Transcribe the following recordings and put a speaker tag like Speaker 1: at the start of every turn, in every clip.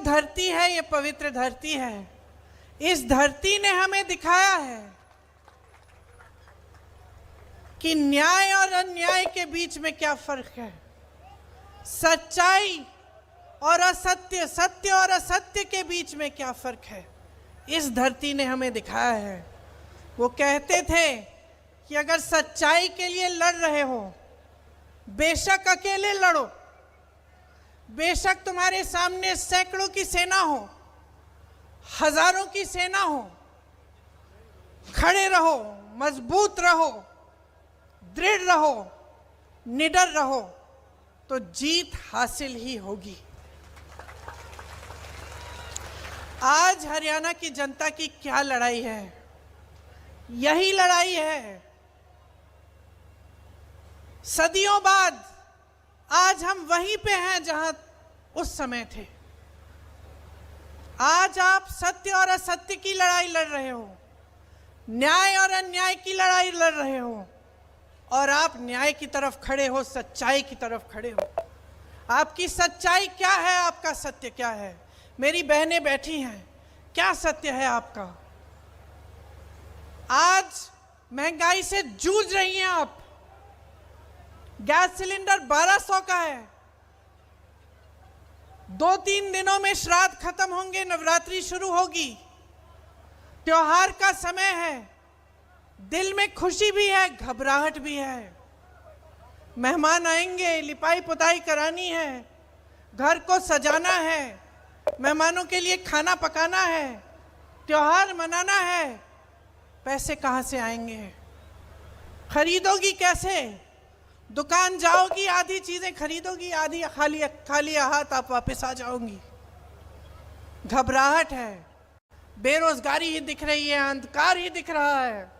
Speaker 1: धरती है, ये पवित्र धरती है, इस धरती ने हमें दिखाया है कि न्याय और अन्याय के बीच में क्या फर्क है, सच्चाई और असत्य, सत्य और असत्य के बीच में क्या फर्क है। इस धरती ने हमें दिखाया है। वो कहते थे कि अगर सच्चाई के लिए लड़ रहे हो, बेशक अकेले लड़ो, बेशक तुम्हारे सामने सैकड़ों की सेना हो, हजारों की सेना हो, खड़े रहो, मजबूत रहो, दृढ़ रहो, निडर रहो, तो जीत हासिल ही होगी। आज हरियाणा की जनता की क्या लड़ाई है? यही लड़ाई है। सदियों बाद आज हम वहीं पे हैं जहां उस समय थे। आज आप सत्य और असत्य की लड़ाई लड़ रहे हो, न्याय और अन्याय की लड़ाई लड़ रहे हो, और आप न्याय की तरफ खड़े हो, सच्चाई की तरफ खड़े हो। आपकी सच्चाई क्या है? आपका सत्य क्या है? मेरी बहनें बैठी हैं, क्या सत्य है आपका? आज महंगाई से जूझ रही हैं आप। गैस सिलेंडर 1200 का है। 2-3 दिनों में श्राद्ध खत्म होंगे, नवरात्रि शुरू होगी, त्योहार का समय है। दिल में खुशी भी है, घबराहट भी है। मेहमान आएंगे, लिपाई पुताई करानी है, घर को सजाना है, मेहमानों के लिए खाना पकाना है, त्योहार मनाना है। पैसे कहाँ से आएंगे? खरीदोगी कैसे? दुकान जाओगी, आधी चीजें खरीदोगी, आधी खाली हाथ आप वापस आ जाओगी। घबराहट है, बेरोजगारी ही दिख रही है, अंधकार ही दिख रहा है।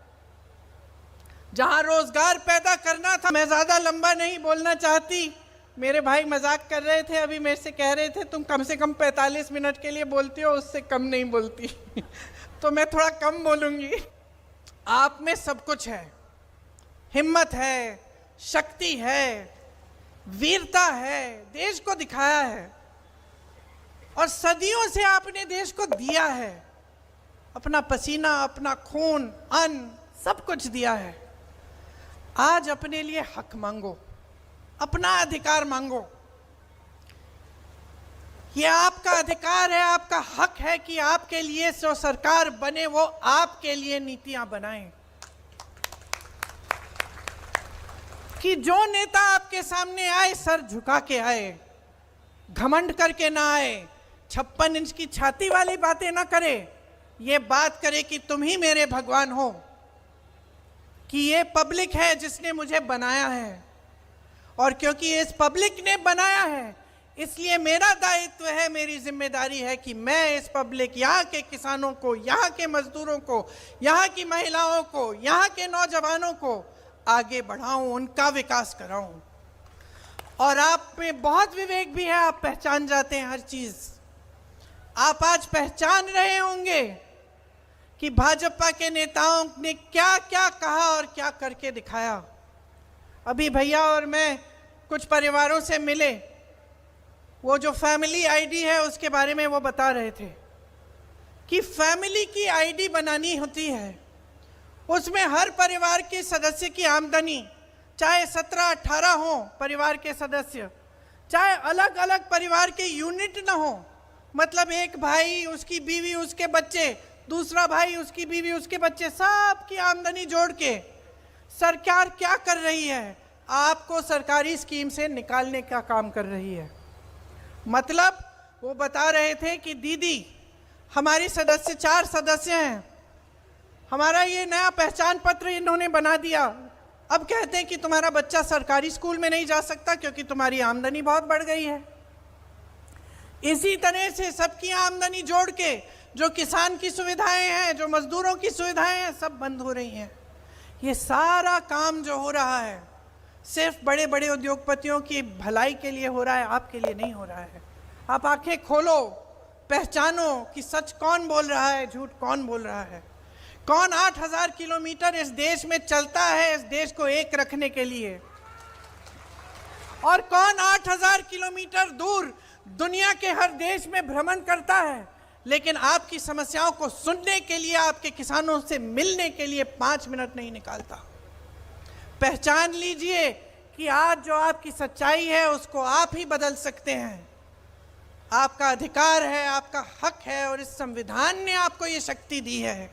Speaker 1: जहां रोजगार पैदा करना था, मैं ज्यादा लंबा नहीं बोलना चाहती, मेरे भाई मजाक कर रहे थे, अभी मेरे से कह रहे थे तुम कम से कम 45 मिनट के लिए बोलती हो, उससे कम नहीं बोलती तो मैं थोड़ा कम बोलूंगी। आप में सब कुछ है, हिम्मत है, शक्ति है, वीरता है, देश को दिखाया है, और सदियों से आपने देश को दिया है। अपना पसीना, अपना खून, अन्न, सब कुछ दिया है। आज अपने लिए हक मांगो, अपना अधिकार मांगो। ये आपका अधिकार है, आपका हक है कि आपके लिए जो सरकार बने वो आपके लिए नीतियां बनाए, कि जो नेता आपके सामने आए सर झुका के आए, घमंड करके ना आए, 56 इंच की छाती वाली बातें ना करे, ये बात करे कि तुम ही मेरे भगवान हो, कि ये पब्लिक है जिसने मुझे बनाया है, और क्योंकि इस पब्लिक ने बनाया है इसलिए मेरा दायित्व है, मेरी जिम्मेदारी है कि मैं इस पब्लिक, यहाँ के किसानों को, यहाँ के मजदूरों को, यहाँ की महिलाओं को, यहाँ के नौजवानों को आगे बढ़ाऊं, उनका विकास कराऊं। और आप में बहुत विवेक भी है, आप पहचान जाते हैं हर चीज। आप आज पहचान रहे होंगे कि भाजपा के नेताओं ने क्या क्या कहा और क्या करके दिखाया। अभी भैया और मैं कुछ परिवारों से मिले, वो जो फैमिली आईडी है उसके बारे में वो बता रहे थे कि फैमिली की आईडी बनानी होती है, उसमें हर परिवार के सदस्य की आमदनी, चाहे 17-18 हो परिवार के सदस्य, चाहे अलग अलग परिवार के यूनिट ना हो, मतलब एक भाई, उसकी बीवी, उसके बच्चे, दूसरा भाई, उसकी बीवी, उसके बच्चे, सब की आमदनी जोड़ के सरकार क्या कर रही है? आपको सरकारी स्कीम से निकालने का काम कर रही है। मतलब वो बता रहे थे कि दीदी हमारी सदस्य 4 सदस्य हैं, हमारा ये नया पहचान पत्र इन्होंने बना दिया, अब कहते हैं कि तुम्हारा बच्चा सरकारी स्कूल में नहीं जा सकता क्योंकि तुम्हारी आमदनी बहुत बढ़ गई है। इसी तरह से सबकी आमदनी जोड़ के जो किसान की सुविधाएं हैं, जो मजदूरों की सुविधाएं हैं, सब बंद हो रही हैं। ये सारा काम जो हो रहा है सिर्फ बड़े बड़े उद्योगपतियों की भलाई के लिए हो रहा है, आपके लिए नहीं हो रहा है। आप आंखें खोलो, पहचानो कि सच कौन बोल रहा है, झूठ कौन बोल रहा है। कौन 8000 किलोमीटर इस देश में चलता है इस देश को एक रखने के लिए, और कौन 8000 किलोमीटर दूर दुनिया के हर देश में भ्रमण करता है, लेकिन आपकी समस्याओं को सुनने के लिए, आपके किसानों से मिलने के लिए 5 मिनट नहीं निकालता। पहचान लीजिए कि आज जो आपकी सच्चाई है उसको आप ही बदल सकते हैं। आपका अधिकार है, आपका हक है, और इस संविधान ने आपको ये शक्ति दी है।